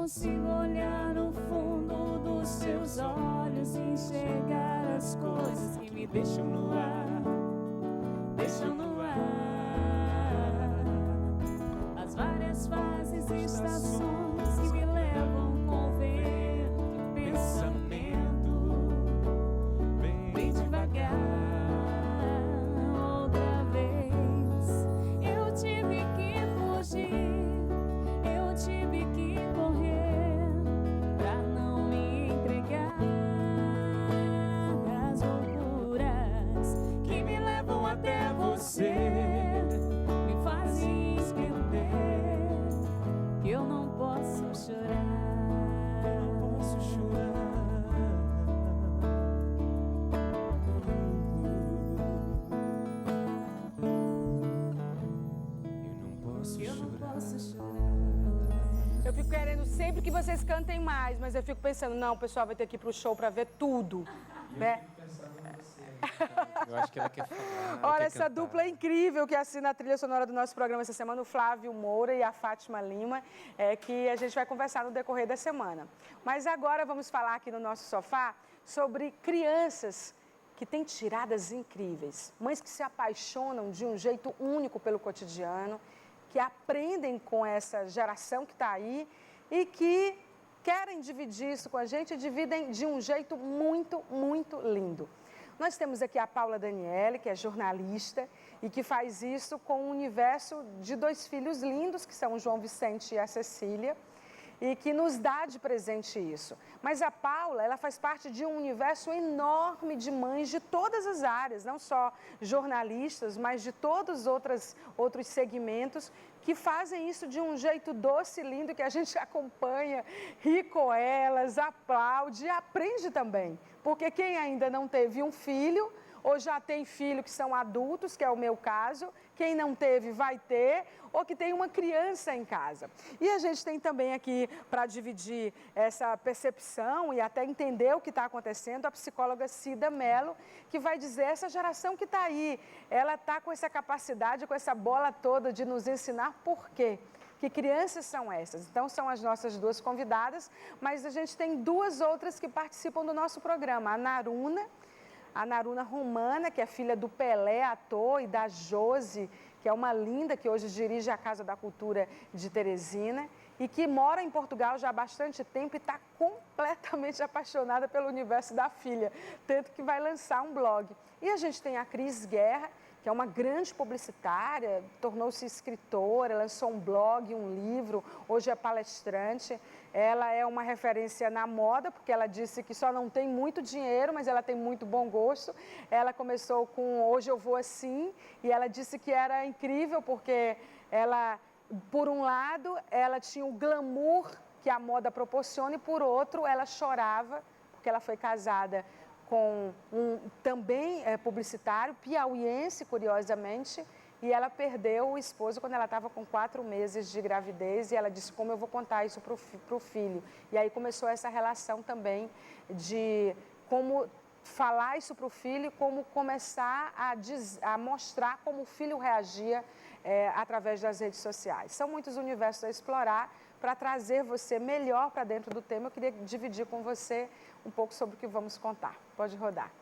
consigo olhar no fundo dos seus olhos e enxergar as coisas que me deixam no ar, deixam no ar. As várias fases e estações que me levam com o vento e pensamento bem devagar. Outra vez eu tive que fugir, eu tive que correr pra não me entregar às loucuras que me levam até você, me fazem esquecer que eu não posso chorar, não posso chorar. Eu não posso chorar. Eu fico querendo sempre que vocês cantem mais, mas eu fico pensando, não, o pessoal vai ter que ir pro show pra ver tudo, né? Eu acho que ela quer falar. Olha, essa dupla é incrível que assina a trilha sonora do nosso programa essa semana, o Flávio Moura e a Fátima Lima, que a gente vai conversar no decorrer da semana. Mas agora vamos falar aqui no nosso sofá sobre crianças que têm tiradas incríveis, mães que se apaixonam de um jeito único pelo cotidiano, que aprendem com essa geração que está aí e que querem dividir isso com a gente e dividem de um jeito muito, muito lindo. Nós temos aqui a Paula Daniele, que é jornalista e que faz isso com um universo de 2 filhos lindos, que são o João Vicente e a Cecília, e que nos dá de presente isso. Mas a Paula, ela faz parte de um universo enorme de mães de todas as áreas, não só jornalistas, mas de todos os outros segmentos, que fazem isso de um jeito doce e lindo, que a gente acompanha, ri com elas, aplaude e aprende também. Porque quem ainda não teve um filho, ou já tem filho que são adultos, que é o meu caso, quem não teve vai ter, ou que tem uma criança em casa. E a gente tem também aqui, para dividir essa percepção e até entender o que está acontecendo, a psicóloga Cida Mello, que vai dizer, essa geração que está aí, ela está com essa capacidade, com essa bola toda de nos ensinar por quê. Que crianças são essas? Então, são as nossas 2 convidadas, mas a gente tem 2 outras que participam do nosso programa, a Naruna Romana, que é filha do Pelé, ator, e da Josi, que é uma linda, que hoje dirige a Casa da Cultura de Teresina, e que mora em Portugal já há bastante tempo e está completamente apaixonada pelo universo da filha, tanto que vai lançar um blog. E a gente tem a Cris Guerra, que é uma grande publicitária, tornou-se escritora, lançou um blog, um livro, hoje é palestrante. Ela é uma referência na moda, porque ela disse que só não tem muito dinheiro, mas ela tem muito bom gosto. Ela começou com Hoje Eu Vou Assim, e ela disse que era incrível, porque ela, por um lado, ela tinha o glamour que a moda proporciona, e por outro, ela chorava, porque ela foi casada com um também publicitário, piauiense, curiosamente, e ela perdeu o esposo quando ela estava com 4 meses de gravidez, e ela disse, como eu vou contar isso para o filho? E aí começou essa relação também de como falar isso para o filho, como começar a mostrar como o filho reagia através das redes sociais. São muitos universos a explorar. Para trazer você melhor para dentro do tema, eu queria dividir com você um pouco sobre o que vamos contar. Pode rodar.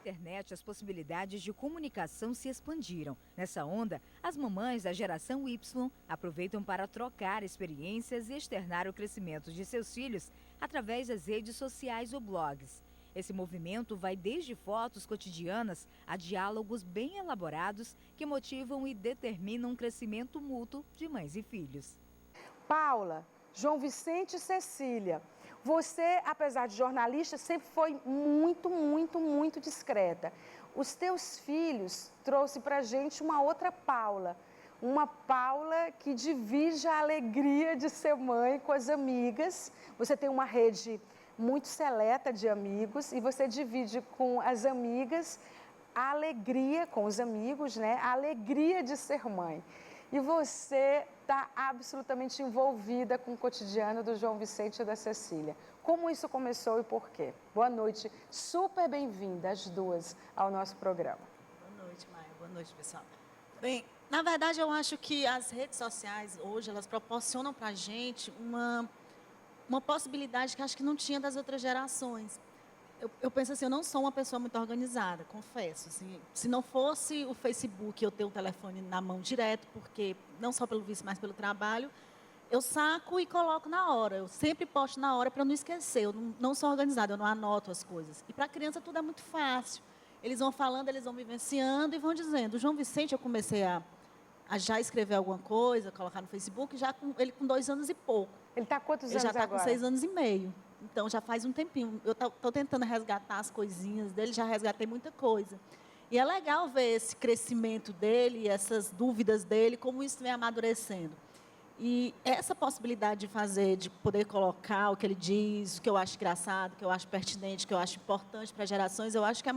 Na internet, as possibilidades de comunicação se expandiram. Nessa onda, as mamães da geração Y aproveitam para trocar experiências e externar o crescimento de seus filhos através das redes sociais ou blogs. Esse movimento vai desde fotos cotidianas a diálogos bem elaborados que motivam e determinam um crescimento mútuo de mães e filhos. Paula, João Vicente e Cecília, você, apesar de jornalista, sempre foi muito, muito, muito discreta. Os teus filhos trouxeram para a gente uma outra Paula. Uma Paula que divide a alegria de ser mãe com as amigas. Você tem uma rede muito seleta de amigos e você divide com as amigas a alegria, com os amigos, né? A alegria de ser mãe. E você está absolutamente envolvida com o cotidiano do João Vicente e da Cecília. Como isso começou e por quê? Boa noite, super bem-vinda as 2 ao nosso programa. Boa noite, Maia. Boa noite, pessoal. Bem, na verdade, eu acho que as redes sociais hoje, elas proporcionam para a gente uma possibilidade que acho que não tinha das outras gerações. Eu penso assim, eu não sou uma pessoa muito organizada, confesso. Assim, se não fosse o Facebook, eu ter o telefone na mão direto, porque não só pelo vício, mas pelo trabalho, eu saco e coloco na hora. Eu sempre posto na hora para não esquecer. Eu não sou organizada, eu não anoto as coisas. E para a criança tudo é muito fácil. Eles vão falando, eles vão vivenciando e vão dizendo. O João Vicente, eu comecei a já escrever alguma coisa, colocar no Facebook, ele com 2 anos e pouco. Ele está quantos Ele anos já está agora? com 6 anos e meio. Então, já faz um tempinho. Eu estou tentando resgatar as coisinhas dele, já resgatei muita coisa. E é legal ver esse crescimento dele, essas dúvidas dele, como isso vem amadurecendo. E essa possibilidade de fazer, de poder colocar o que ele diz, o que eu acho engraçado, o que eu acho pertinente, o que eu acho importante para gerações, eu acho que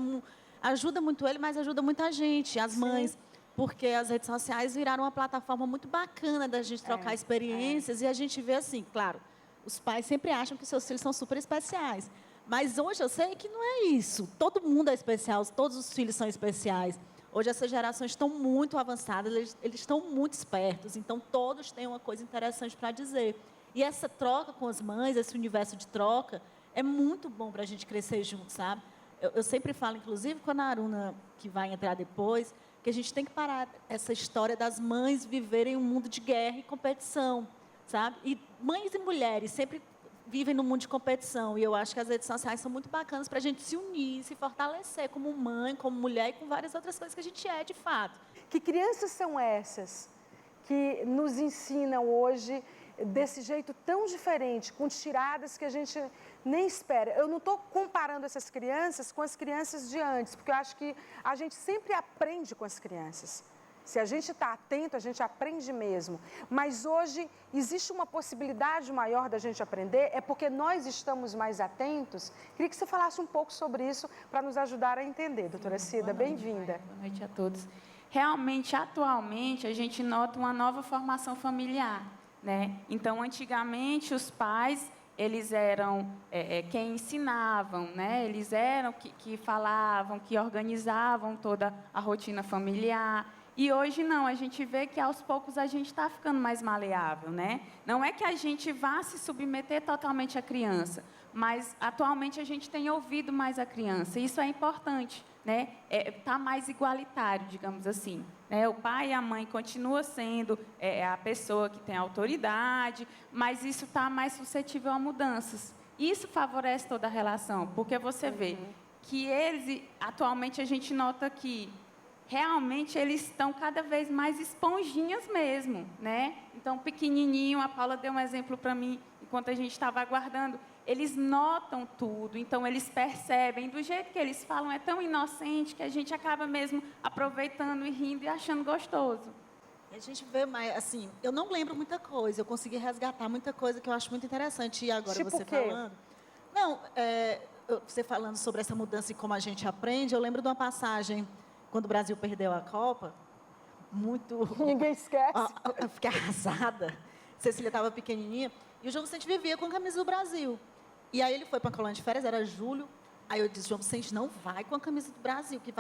ajuda muito ele, mas ajuda muita gente, as mães. Porque as redes sociais viraram uma plataforma muito bacana da gente trocar experiências. E a gente vê assim, claro, os pais sempre acham que seus filhos são super especiais. Mas hoje eu sei que não é isso. Todo mundo é especial, todos os filhos são especiais. Hoje essas gerações estão muito avançadas, eles estão muito espertos. Então, todos têm uma coisa interessante para dizer. E essa troca com as mães, esse universo de troca, é muito bom para a gente crescer junto, sabe? Eu sempre falo, inclusive, com a Naruna, que vai entrar depois, que a gente tem que parar essa história das mães viverem um mundo de guerra e competição, sabe? E mães e mulheres sempre vivem num mundo de competição. E eu acho que as redes sociais são muito bacanas para a gente se unir, se fortalecer como mãe, como mulher e com várias outras coisas que a gente é, de fato. Que crianças são essas que nos ensinam hoje desse jeito tão diferente, com tiradas que a gente nem espera? Eu não estou comparando essas crianças com as crianças de antes, porque eu acho que a gente sempre aprende com as crianças. Se a gente está atento, a gente aprende mesmo. Mas hoje existe uma possibilidade maior da gente aprender, é porque nós estamos mais atentos. Queria que você falasse um pouco sobre isso para nos ajudar a entender, doutora Cida. Bem-vinda. Boa noite a todos. Realmente, atualmente, a gente nota uma nova formação familiar, né? Então, antigamente, os pais, eles eram quem ensinavam, né? Eles eram que falavam, que organizavam toda a rotina familiar. E hoje não, a gente vê que aos poucos a gente está ficando mais maleável, né? Não é que a gente vá se submeter totalmente à criança, mas atualmente a gente tem ouvido mais a criança, e isso é importante, né? Tá mais igualitário, digamos assim, né? O pai e a mãe continuam sendo a pessoa que tem autoridade, mas isso está mais suscetível a mudanças. Isso favorece toda a relação, porque você vê que eles, atualmente a gente nota que realmente eles estão cada vez mais esponjinhas mesmo, né? Então, pequenininho, a Paula deu um exemplo para mim, enquanto a gente estava aguardando, eles notam tudo, então eles percebem, do jeito que eles falam, é tão inocente que a gente acaba mesmo aproveitando e rindo e achando gostoso. E a gente vê mais, assim, eu não lembro muita coisa, eu consegui resgatar muita coisa que eu acho muito interessante. E agora tipo você falando... Não, você falando sobre essa mudança e como a gente aprende, eu lembro de uma passagem, quando o Brasil perdeu a Copa, muito... Ninguém esquece. Eu fiquei arrasada. Cecília estava pequenininha, e o João Vicente vivia com a camisa do Brasil. E aí ele foi para a colônia de férias, era julho. Aí eu disse, João Vicente, não vai com a camisa do Brasil, que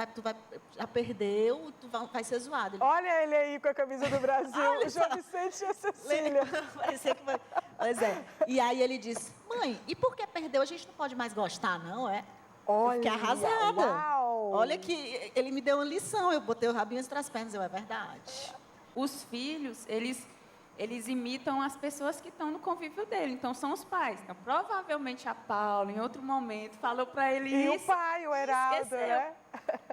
já perdeu, vai ser zoado. Olha ele aí com a camisa do Brasil, Olha o João só. Vicente e a Cecília. Parecia que foi... Pois é. E aí ele disse, mãe, e por que perdeu? A gente não pode mais gostar, não, é? Olha, eu fiquei arrasada. uau. Olha que ele me deu uma lição, eu botei o rabinho entre as pernas, é verdade. Os filhos, eles imitam as pessoas que estão no convívio dele, então são os pais. Então, provavelmente a Paula, em outro momento, falou para ele E isso. o pai, o Heraldo, esqueceu,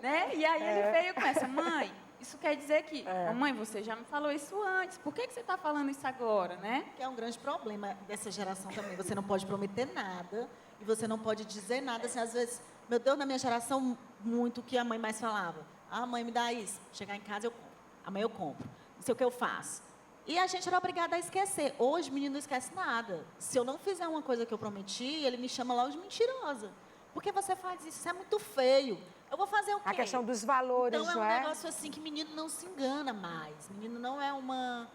né? E aí ele veio com essa, mãe, isso quer dizer que, mamãe, você já me falou isso antes, por que você está falando isso agora, né? Que é um grande problema dessa geração também, você não pode prometer nada, e você não pode dizer nada, assim, às vezes, meu Deus, na minha geração, muito o que a mãe mais falava. Ah, mãe, me dá isso. Chegar em casa, eu compro. Amanhã eu compro. Não sei o que eu faço. E a gente era obrigada a esquecer. Hoje, o menino não esquece nada. Se eu não fizer uma coisa que eu prometi, ele me chama logo de mentirosa. Por que você faz isso? Isso é muito feio. Eu vou fazer o quê? A questão dos valores, então, não é um é? negócio assim que menino não se engana mais. Menino não é uma...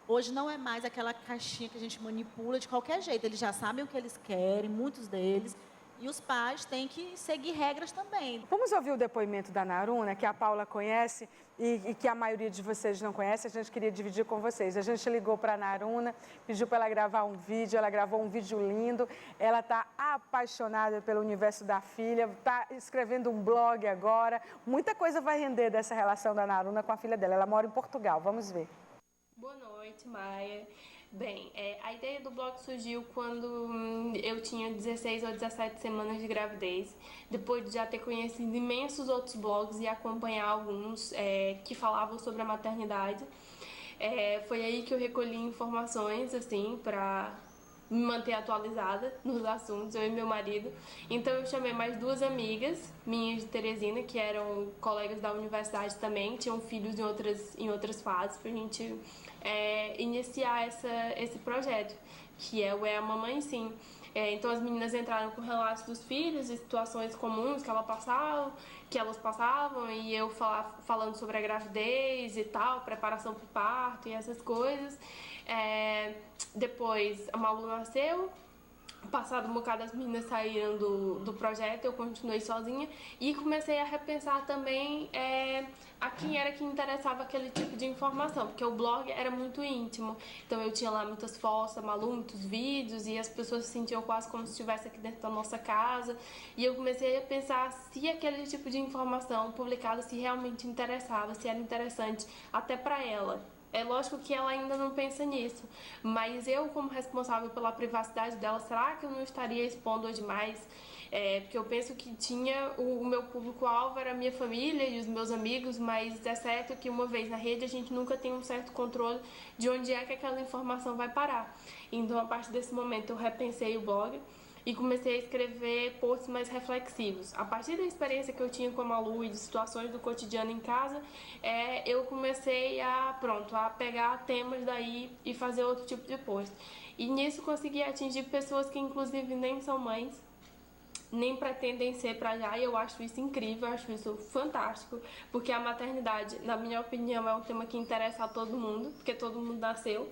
Hoje não é mais aquela caixinha que a gente manipula de qualquer jeito. Eles já sabem o que eles querem, muitos deles. E os pais têm que seguir regras também. Vamos ouvir o depoimento da Naruna, que a Paula conhece e que a maioria de vocês não conhece. A gente queria dividir com vocês. A gente ligou para a Naruna, pediu para ela gravar um vídeo, ela gravou um vídeo lindo. Ela está apaixonada pelo universo da filha, está escrevendo um blog agora. Muita coisa vai render dessa relação da Naruna com a filha dela. Ela mora em Portugal, vamos ver. Boa noite, Maia. Bem, a ideia do blog surgiu quando eu tinha 16 ou 17 semanas de gravidez, depois de já ter conhecido imensos outros blogs e acompanhar alguns que falavam sobre a maternidade. Foi aí que eu recolhi informações, assim, para me manter atualizada nos assuntos, eu e meu marido. Então eu chamei mais 2 amigas minhas de Teresina, que eram colegas da universidade também, tinham filhos em outras fases, pra gente iniciar esse projeto, que é o É a Mamãe Sim. Então as meninas entraram com relatos dos filhos e situações comuns que elas passavam, e eu falando sobre a gravidez e tal, preparação para o parto e essas coisas. Depois a Malu nasceu, passado um bocado as meninas saíram do projeto, eu continuei sozinha e comecei a repensar também a quem era que interessava aquele tipo de informação, porque o blog era muito íntimo, então eu tinha lá muitas fotos da Malu, muitos vídeos, e as pessoas se sentiam quase como se estivesse aqui dentro da nossa casa, e eu comecei a pensar se aquele tipo de informação publicada se realmente interessava, se era interessante até para ela. É lógico que ela ainda não pensa nisso, mas eu, como responsável pela privacidade dela, será que eu não estaria expondo demais? Porque eu penso que o meu público-alvo era a minha família e os meus amigos, mas é certo que uma vez na rede a gente nunca tem um certo controle de onde é que aquela informação vai parar. Então, a partir desse momento, eu repensei o blog e comecei a escrever posts mais reflexivos. A partir da experiência que eu tinha com a Malu e de situações do cotidiano em casa, eu comecei a pegar temas daí e fazer outro tipo de post. E nisso consegui atingir pessoas que inclusive nem são mães, nem pretendem ser para já, e eu acho isso incrível, eu acho isso fantástico, porque a maternidade, na minha opinião, é um tema que interessa a todo mundo, porque todo mundo nasceu.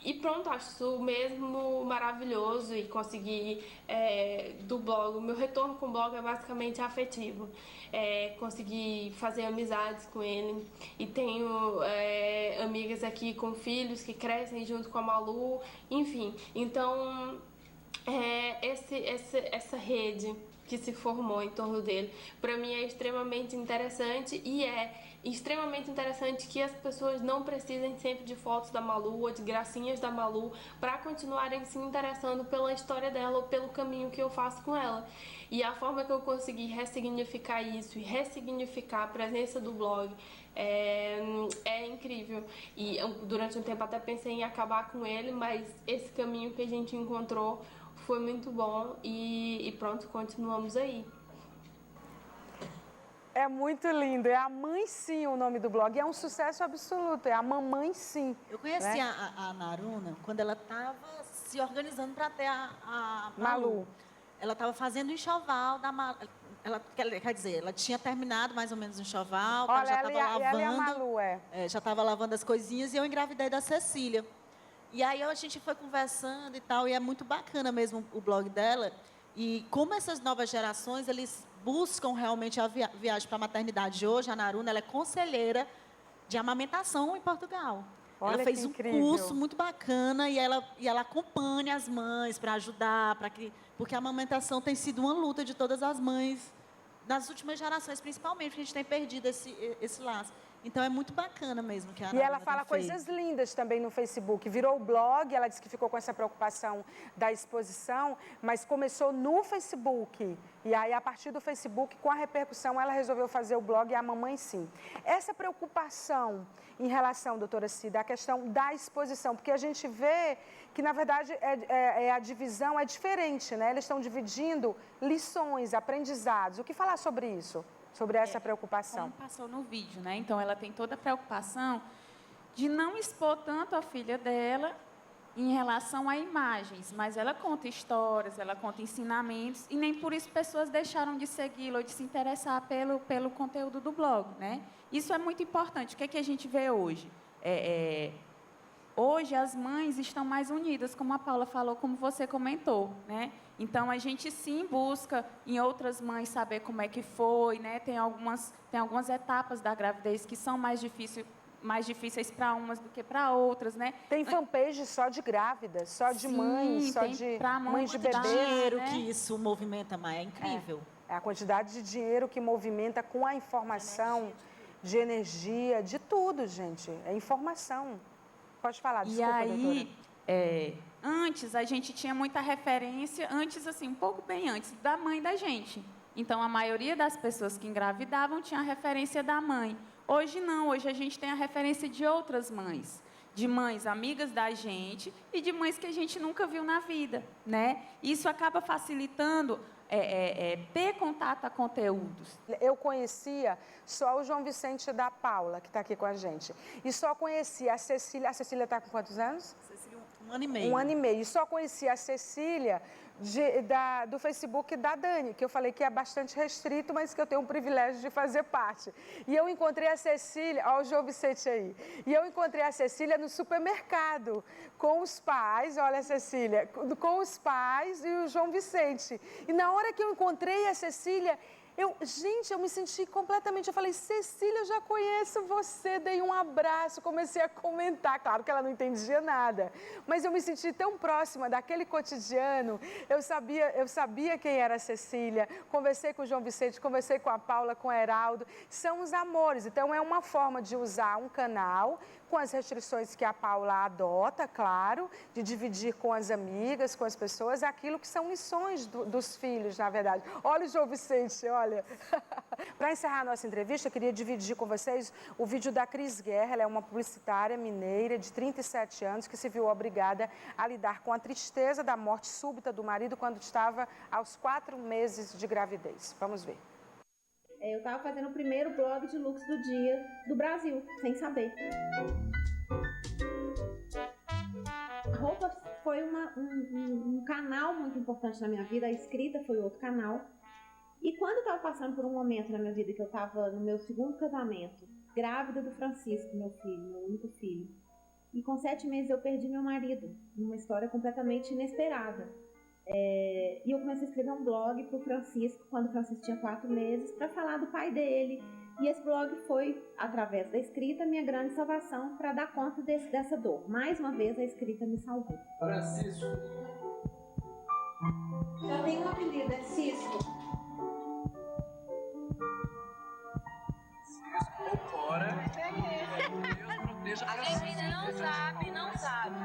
E pronto, acho isso mesmo maravilhoso, e conseguir do blog, o meu retorno com o blog é basicamente afetivo. Consegui fazer amizades com ele, e tenho amigas aqui com filhos que crescem junto com a Malu, enfim. Então, essa rede que se formou em torno dele, para mim é extremamente interessante, e é extremamente interessante que as pessoas não precisem sempre de fotos da Malu ou de gracinhas da Malu para continuarem se interessando pela história dela ou pelo caminho que eu faço com ela. E a forma que eu consegui ressignificar isso e ressignificar a presença do blog é incrível. E durante um tempo até pensei em acabar com ele, mas esse caminho que a gente encontrou foi muito bom, e pronto, continuamos aí. É muito lindo, é a Mãe Sim o nome do blog, é um sucesso absoluto, é a Mamãe Sim. Eu conheci, né? a Naruna quando ela estava se organizando para ter a Malu. Ela estava fazendo o enxoval da Malu. Quer dizer, ela tinha terminado mais ou menos o enxoval, Olha, já estava lavando. ela e a Malu, já estava lavando as coisinhas, e eu engravidei da Cecília. E aí a gente foi conversando e tal, e é muito bacana mesmo o blog dela. E como essas novas gerações, eles buscam realmente a viagem para a maternidade. Hoje, a Naruna, ela é conselheira de amamentação em Portugal. Olha, ela fez um incrível. curso muito bacana, e ela acompanha as mães para ajudar, porque a amamentação tem sido uma luta de todas as mães, das últimas gerações principalmente, porque a gente tem perdido esse laço. Então, é muito bacana mesmo que a Naruna E ela fala coisas lindas também no Facebook. Virou blog, ela disse que ficou com essa preocupação da exposição, mas começou no Facebook. E aí, a partir do Facebook, com a repercussão, ela resolveu fazer o blog A Mamãe Sim. Essa preocupação em relação, doutora Cida, à questão da exposição, porque a gente vê que, na verdade, a divisão é diferente, né? Eles estão dividindo lições, aprendizados. O que falar sobre isso? Sobre essa preocupação. Como passou no vídeo, né? Então, ela tem toda a preocupação de não expor tanto a filha dela em relação a imagens, mas ela conta histórias, ela conta ensinamentos, e nem por isso pessoas deixaram de segui-la ou de se interessar pelo conteúdo do blog, né? Isso é muito importante. O que é que a gente vê hoje? Hoje, as mães estão mais unidas, como a Paula falou, como você comentou, né? Então, a gente sim busca em outras mães saber como é que foi, né? Tem algumas etapas da gravidez que são mais difíceis para umas do que para outras, né? Tem fanpage só de grávidas, só de mães, só de mães de bebê. Dinheiro que isso movimenta mais, é incrível. É a quantidade de dinheiro que movimenta com a informação, de energia, de tudo, gente. É informação. Pode falar, desculpa, doutora. Antes a gente tinha muita referência, assim, um pouco bem antes, da mãe da gente. Então, a maioria das pessoas que engravidavam tinha a referência da mãe. Hoje não, hoje a gente tem a referência de outras mães. De mães amigas da gente e de mães que a gente nunca viu na vida, né? Isso acaba facilitando ter contato a conteúdos. Eu conhecia só o João Vicente da Paula, que está aqui com a gente. E só conhecia a Cecília. A Cecília está com quantos anos? Cecília, 1 ano e meio. 1 ano e meio. E só conhecia a Cecília do Facebook da Dani, que eu falei que é bastante restrito, mas que eu tenho o privilégio de fazer parte. E eu encontrei a Cecília, olha o João Vicente aí, e eu encontrei a Cecília no supermercado, com os pais, olha a Cecília, com os pais e o João Vicente. E na hora que eu encontrei a Cecília, eu me senti completamente, eu falei, Cecília, eu já conheço você, dei um abraço, comecei a comentar, claro que ela não entendia nada, mas eu me senti tão próxima daquele cotidiano, eu sabia quem era a Cecília, conversei com o João Vicente, conversei com a Paula, com o Heraldo, são os amores, então é uma forma de usar um canal, com as restrições que a Paula adota, claro, de dividir com as amigas, com as pessoas, aquilo que são lições dos filhos, na verdade. Olha o João Vicente, olha. Para encerrar a nossa entrevista, eu queria dividir com vocês o vídeo da Cris Guerra. Ela é uma publicitária mineira de 37 anos que se viu obrigada a lidar com a tristeza da morte súbita do marido quando estava aos 4 meses de gravidez. Vamos ver. Eu estava fazendo o primeiro blog de looks do dia do Brasil, sem saber. A roupa foi um canal muito importante na minha vida, a escrita foi outro canal. E quando eu estava passando por um momento na minha vida que eu estava no meu 2º casamento, grávida do Francisco, meu filho, meu único filho, e com 7 meses eu perdi meu marido, numa história completamente inesperada. E eu comecei a escrever um blog para o Francisco, quando o Francisco tinha 4 meses, para falar do pai dele. E esse blog foi, através da escrita, minha grande salvação para dar conta dessa dor. Mais uma vez, a escrita me salvou. Francisco. Eu tenho um apelido, é Cisco. Fora. A gente não sabe.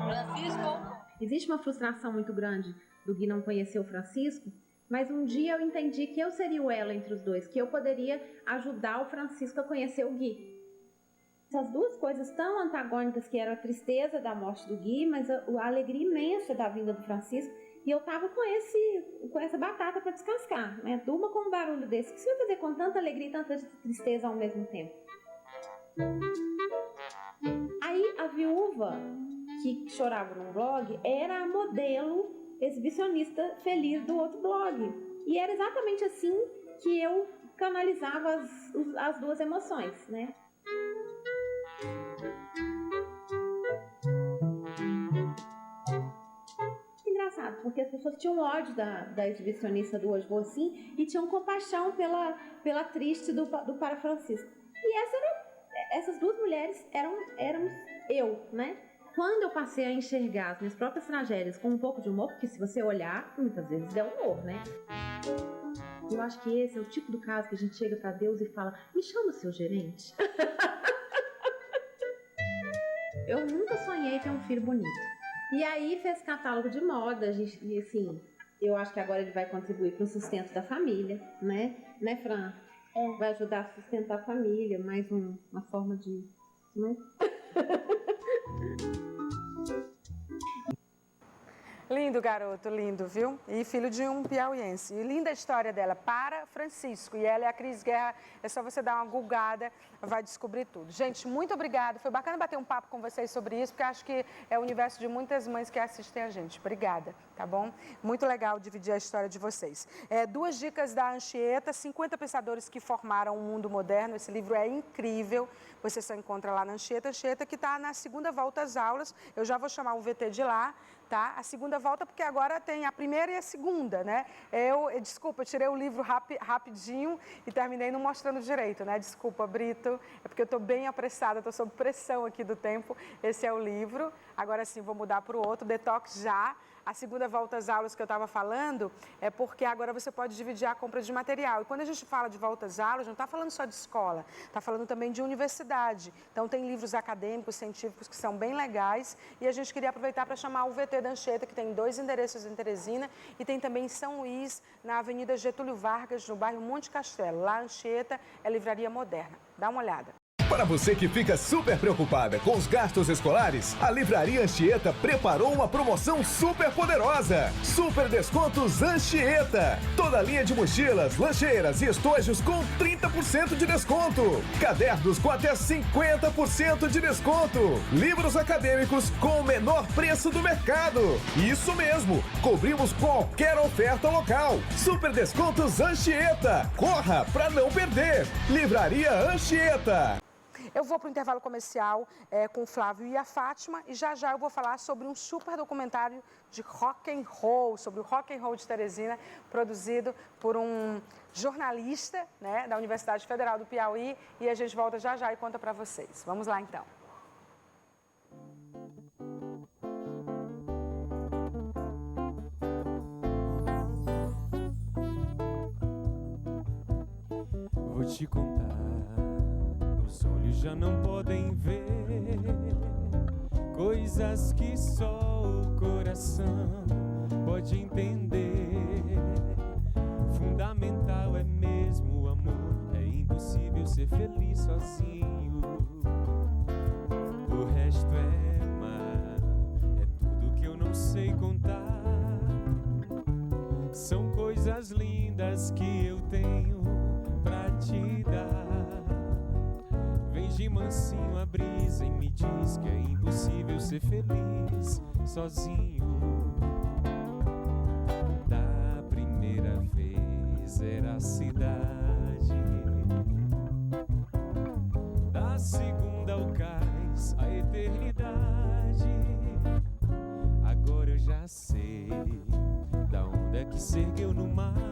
Francisco. Existe uma frustração muito grande do Gui não conhecer o Francisco, mas um dia eu entendi que eu seria o elo entre os dois, que eu poderia ajudar o Francisco a conhecer o Gui. Essas duas coisas tão antagônicas, que era a tristeza da morte do Gui, mas a alegria imensa da vinda do Francisco, e eu tava com essa batata para descascar, né? Durma com um barulho desse, o que você vai fazer com tanta alegria e tanta tristeza ao mesmo tempo? Aí a viúva que chorava num blog era a modelo exibicionista feliz do outro blog. E era exatamente assim que eu canalizava as duas emoções, né? Engraçado, porque as pessoas tinham ódio da exibicionista do Hoje Vou Assim e tinham compaixão pela triste do Para Francisco. E essas duas mulheres éramos eu, né? Quando eu passei a enxergar as minhas próprias tragédias com um pouco de humor, porque se você olhar, muitas vezes é humor, né? Eu acho que esse é o tipo do caso que a gente chega pra Deus e fala, me chama seu gerente. Eu nunca sonhei ter um filho bonito. E aí fez catálogo de moda, e assim, eu acho que agora ele vai contribuir para o sustento da família, né? Né, Fran? Vai ajudar a sustentar a família, mais uma forma de... Né? Lindo, garoto, lindo, viu? E filho de um piauiense. E linda a história dela, para Francisco. E ela é a Cris Guerra, é só você dar uma gulgada, vai descobrir tudo. Gente, muito obrigada. Foi bacana bater um papo com vocês sobre isso, porque acho que é o universo de muitas mães que assistem a gente. Obrigada, tá bom? Muito legal dividir a história de vocês. 2 dicas da Anchieta, 50 pensadores que formaram o mundo moderno. Esse livro é incrível. Você só encontra lá na Anchieta, que está na segunda volta às aulas. Eu já vou chamar o VT de lá, tá? A segunda volta, porque agora tem a primeira e a segunda, né? Desculpa, eu tirei o livro rapidinho e terminei não mostrando direito, né? Desculpa, Brito, é porque eu estou bem apressada, estou sob pressão aqui do tempo. Esse é o livro. Agora sim, vou mudar para o outro, Detox Já. A segunda volta às aulas que eu estava falando é porque agora você pode dividir a compra de material. E quando a gente fala de volta às aulas, não está falando só de escola, está falando também de universidade. Então, tem livros acadêmicos, científicos que são bem legais. E a gente queria aproveitar para chamar o VT da Anchieta, que tem 2 endereços em Teresina e tem também em São Luís, na Avenida Getúlio Vargas, no bairro Monte Castelo. Lá, Anchieta é livraria moderna. Dá uma olhada. Para você que fica super preocupada com os gastos escolares, a Livraria Anchieta preparou uma promoção super poderosa. Super descontos Anchieta. Toda linha de mochilas, lancheiras e estojos com 30% de desconto. Cadernos com até 50% de desconto. Livros acadêmicos com o menor preço do mercado. Isso mesmo, cobrimos qualquer oferta local. Super descontos Anchieta. Corra para não perder. Livraria Anchieta. Eu vou para o intervalo comercial com o Flávio e a Fátima e já eu vou falar sobre um super documentário de rock and roll, sobre o rock and roll de Teresina, produzido por um jornalista, né, da Universidade Federal do Piauí, e a gente volta já e conta para vocês. Vamos lá então. Vou te contar. Os olhos já não podem ver coisas que só o coração pode entender. Fundamental é mesmo o amor, é impossível ser feliz sozinho. O resto é mar, é tudo que eu não sei contar. São coisas lindas que eu tenho pra te dar. De mansinho a brisa e me diz que é impossível ser feliz sozinho. Da primeira vez era a cidade, da segunda o cais, a eternidade. Agora eu já sei da onda que se ergueu no mar.